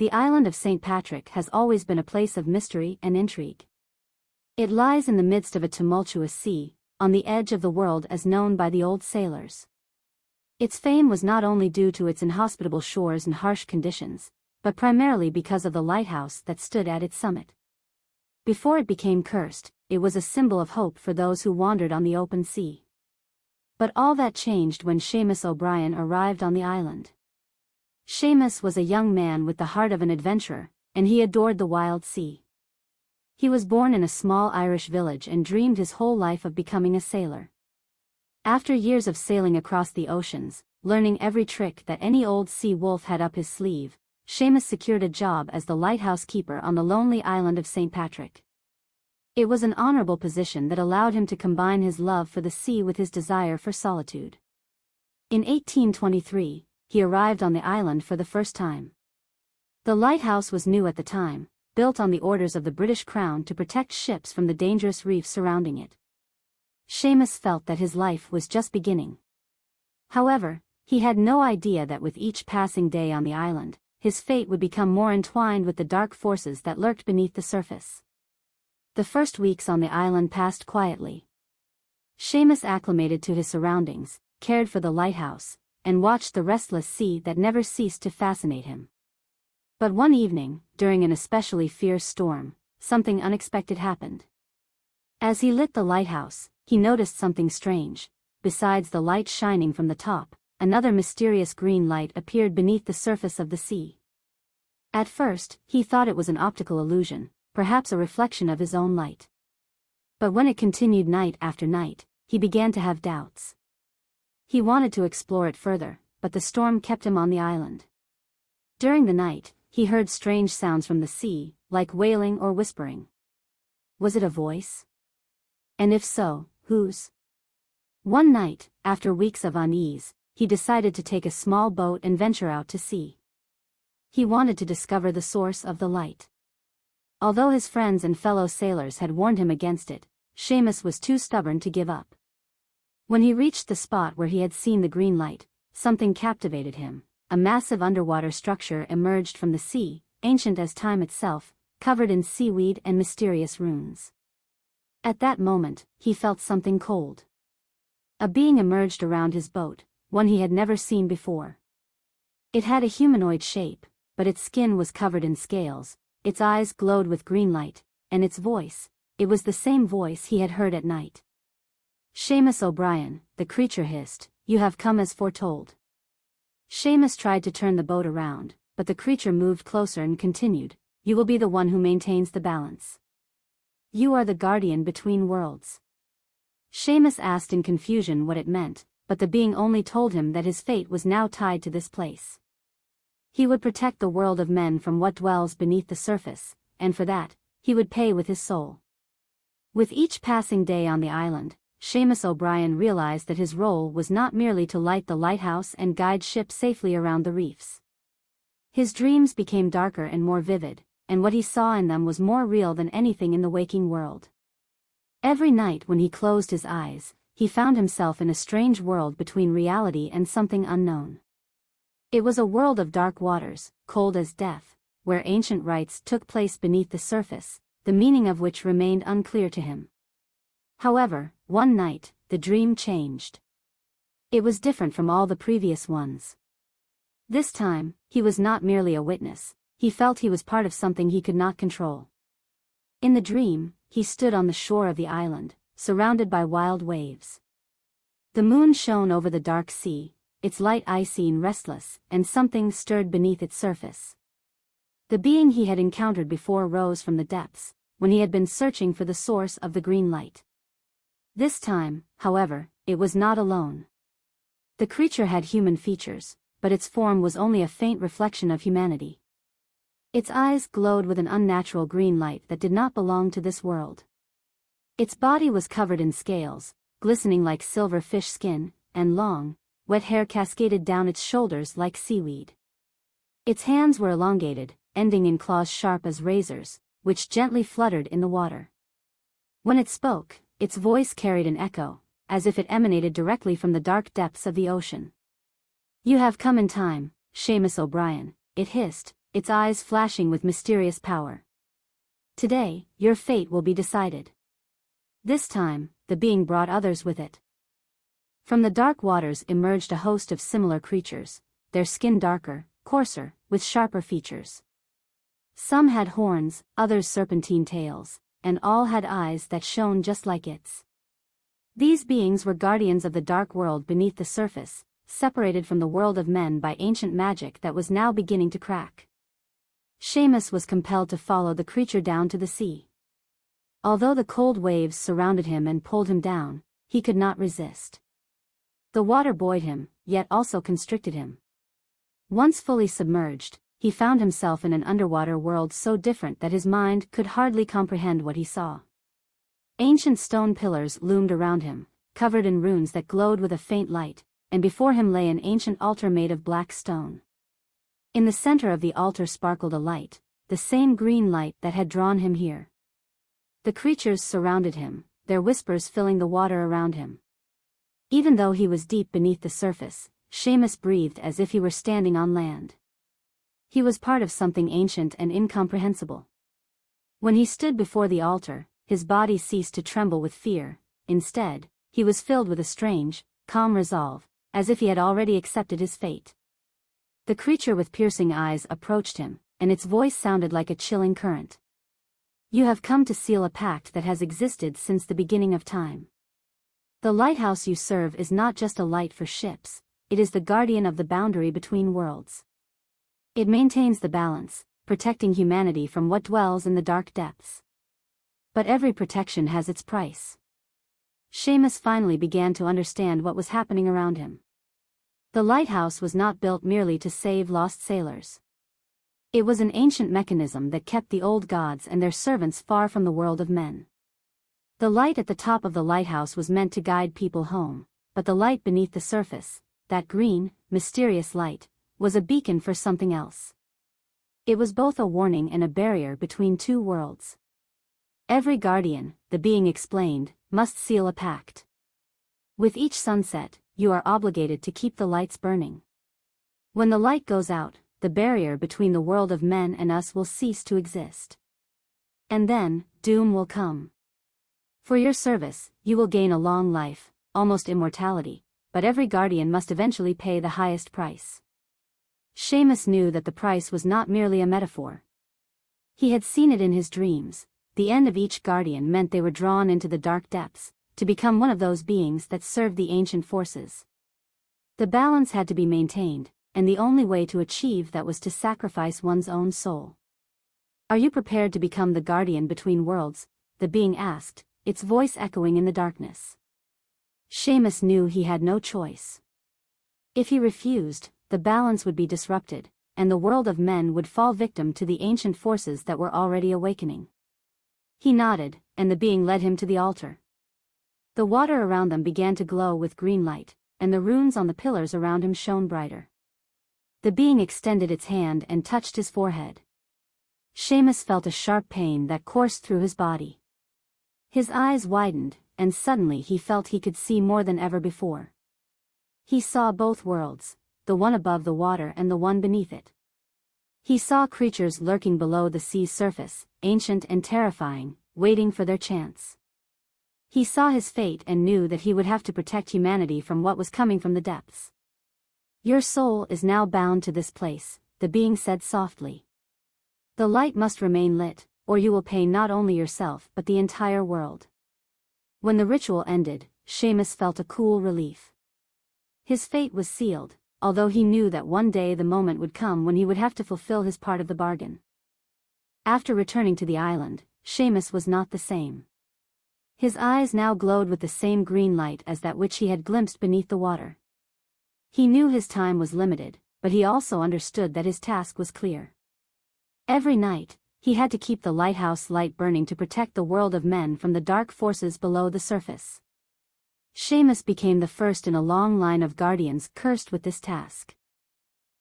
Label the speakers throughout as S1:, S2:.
S1: The island of St. Patrick has always been a place of mystery and intrigue. It lies in the midst of a tumultuous sea, on the edge of the world as known by the old sailors. Its fame was not only due to its inhospitable shores and harsh conditions, but primarily because of the lighthouse that stood at its summit. Before it became cursed, it was a symbol of hope for those who wandered on the open sea. But all that changed when Seamus O'Brien arrived on the island. Seamus was a young man with the heart of an adventurer, and he adored the wild sea. He was born in a small Irish village and dreamed his whole life of becoming a sailor. After years of sailing across the oceans, learning every trick that any old sea wolf had up his sleeve, Seamus secured a job as the lighthouse keeper on the lonely island of St. Patrick. It was an honorable position that allowed him to combine his love for the sea with his desire for solitude. In 1823, he arrived on the island for the first time. The lighthouse was new at the time, built on the orders of the British Crown to protect ships from the dangerous reefs surrounding it. Seamus felt that his life was just beginning. However, he had no idea that with each passing day on the island, his fate would become more entwined with the dark forces that lurked beneath the surface. The first weeks on the island passed quietly. Seamus acclimated to his surroundings, cared for the lighthouse, and watched the restless sea that never ceased to fascinate him. But one evening, during an especially fierce storm, something unexpected happened. As he lit the lighthouse, he noticed something strange. Besides the light shining from the top, another mysterious green light appeared beneath the surface of the sea. At first, he thought it was an optical illusion, perhaps a reflection of his own light. But when it continued night after night, he began to have doubts. He wanted to explore it further, but the storm kept him on the island. During the night, he heard strange sounds from the sea, like wailing or whispering. Was it a voice? And if so, whose? One night, after weeks of unease, he decided to take a small boat and venture out to sea. He wanted to discover the source of the light. Although his friends and fellow sailors had warned him against it, Seamus was too stubborn to give up. When he reached the spot where he had seen the green light, something captivated him. A massive underwater structure emerged from the sea, ancient as time itself, covered in seaweed and mysterious runes. At that moment, he felt something cold. A being emerged around his boat, one he had never seen before. It had a humanoid shape, but its skin was covered in scales, its eyes glowed with green light, and its voice, it was the same voice he had heard at night. "Seamus O'Brien," the creature hissed, "you have come as foretold." Seamus tried to turn the boat around, but the creature moved closer and continued, "You will be the one who maintains the balance. You are the guardian between worlds." Seamus asked in confusion what it meant, but the being only told him that his fate was now tied to this place. He would protect the world of men from what dwells beneath the surface, and for that, he would pay with his soul. With each passing day on the island, Seamus O'Brien realized that his role was not merely to light the lighthouse and guide ships safely around the reefs. His dreams became darker and more vivid, and what he saw in them was more real than anything in the waking world. Every night when he closed his eyes, he found himself in a strange world between reality and something unknown. It was a world of dark waters, cold as death, where ancient rites took place beneath the surface, the meaning of which remained unclear to him. However, one night, the dream changed. It was different from all the previous ones. This time, he was not merely a witness, he felt he was part of something he could not control. In the dream, he stood on the shore of the island, surrounded by wild waves. The moon shone over the dark sea, its light icy and restless, and something stirred beneath its surface. The being he had encountered before rose from the depths, when he had been searching for the source of the green light. This time, however, it was not alone. The creature had human features, but its form was only a faint reflection of humanity. Its eyes glowed with an unnatural green light that did not belong to this world. Its body was covered in scales, glistening like silver fish skin, and long, wet hair cascaded down its shoulders like seaweed. Its hands were elongated, ending in claws sharp as razors, which gently fluttered in the water. When it spoke, its voice carried an echo, as if it emanated directly from the dark depths of the ocean. "You have come in time, Seamus O'Brien," it hissed, its eyes flashing with mysterious power. Today, your fate will be decided. This time, the being brought others with it. From the dark waters emerged a host of similar creatures, their skin darker, coarser, with sharper features. Some had horns, others serpentine tails, and all had eyes that shone just like its. These beings were guardians of the dark world beneath the surface, separated from the world of men by ancient magic that was now beginning to crack. Seamus was compelled to follow the creature down to the sea. Although the cold waves surrounded him and pulled him down, he could not resist. The water buoyed him, yet also constricted him. Once fully submerged, he found himself in an underwater world so different that his mind could hardly comprehend what he saw. Ancient stone pillars loomed around him, covered in runes that glowed with a faint light, and before him lay an ancient altar made of black stone. In the center of the altar sparkled a light, the same green light that had drawn him here. The creatures surrounded him, their whispers filling the water around him. Even though he was deep beneath the surface, Seamus breathed as if he were standing on land. He was part of something ancient and incomprehensible. When he stood before the altar, his body ceased to tremble with fear. Instead, he was filled with a strange, calm resolve, as if he had already accepted his fate. The creature with piercing eyes approached him, and its voice sounded like a chilling current. You have come to seal a pact that has existed since the beginning of time. The lighthouse you serve is not just a light for ships, it is the guardian of the boundary between worlds. It maintains the balance, protecting humanity from what dwells in the dark depths. But every protection has its price. Seamus finally began to understand what was happening around him. The lighthouse was not built merely to save lost sailors. It was an ancient mechanism that kept the old gods and their servants far from the world of men. The light at the top of the lighthouse was meant to guide people home, but the light beneath the surface, that green, mysterious light, was a beacon for something else. It was both a warning and a barrier between two worlds. Every guardian, the being explained, must seal a pact. With each sunset, you are obligated to keep the lights burning. When the light goes out, the barrier between the world of men and us will cease to exist. And then, doom will come. For your service, you will gain a long life, almost immortality, but every guardian must eventually pay the highest price. Seamus knew that the price was not merely a metaphor. He had seen it in his dreams. The end of each guardian meant they were drawn into the dark depths, to become one of those beings that served the ancient forces. The balance had to be maintained, and the only way to achieve that was to sacrifice one's own soul. Are you prepared to become the guardian between worlds? The being asked, its voice echoing in the darkness. Seamus knew he had no choice. If he refused, the balance would be disrupted, and the world of men would fall victim to the ancient forces that were already awakening. He nodded, and the being led him to the altar. The water around them began to glow with green light, and the runes on the pillars around him shone brighter. The being extended its hand and touched his forehead. Seamus felt a sharp pain that coursed through his body. His eyes widened, and suddenly he felt he could see more than ever before. He saw both worlds, the one above the water and the one beneath it. He saw creatures lurking below the sea's surface, ancient and terrifying, waiting for their chance. He saw his fate and knew that he would have to protect humanity from what was coming from the depths. Your soul is now bound to this place, the being said softly. The light must remain lit, or you will pay not only yourself but the entire world. When the ritual ended, Seamus felt a cool relief. His fate was sealed, although he knew that one day the moment would come when he would have to fulfill his part of the bargain. After returning to the island, Seamus was not the same. His eyes now glowed with the same green light as that which he had glimpsed beneath the water. He knew his time was limited, but he also understood that his task was clear. Every night, he had to keep the lighthouse light burning to protect the world of men from the dark forces below the surface. Seamus became the first in a long line of guardians cursed with this task.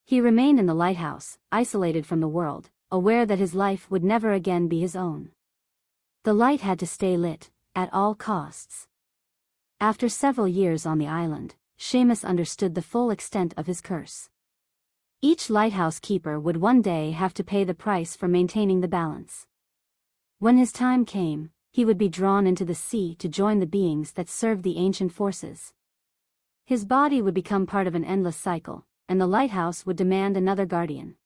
S1: He remained in the lighthouse, isolated from the world, aware that his life would never again be his own. The light had to stay lit, at all costs. After several years on the island, Seamus understood the full extent of his curse. Each lighthouse keeper would one day have to pay the price for maintaining the balance. When his time came, he would be drawn into the sea to join the beings that served the ancient forces. His body would become part of an endless cycle, and the lighthouse would demand another guardian.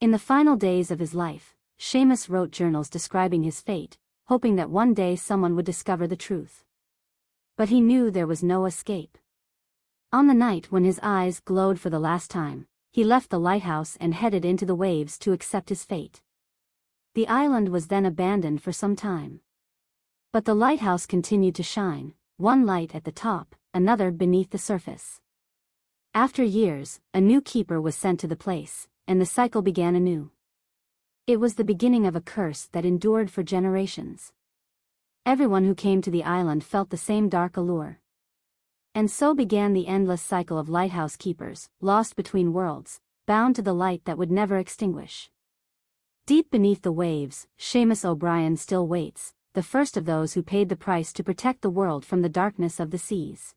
S1: In the final days of his life, Seamus wrote journals describing his fate, hoping that one day someone would discover the truth. But he knew there was no escape. On the night when his eyes glowed for the last time, he left the lighthouse and headed into the waves to accept his fate. The island was then abandoned for some time. But the lighthouse continued to shine, one light at the top, another beneath the surface. After years, a new keeper was sent to the place, and the cycle began anew. It was the beginning of a curse that endured for generations. Everyone who came to the island felt the same dark allure. And so began the endless cycle of lighthouse keepers, lost between worlds, bound to the light that would never extinguish. Deep beneath the waves, Seamus O'Brien still waits, the first of those who paid the price to protect the world from the darkness of the seas.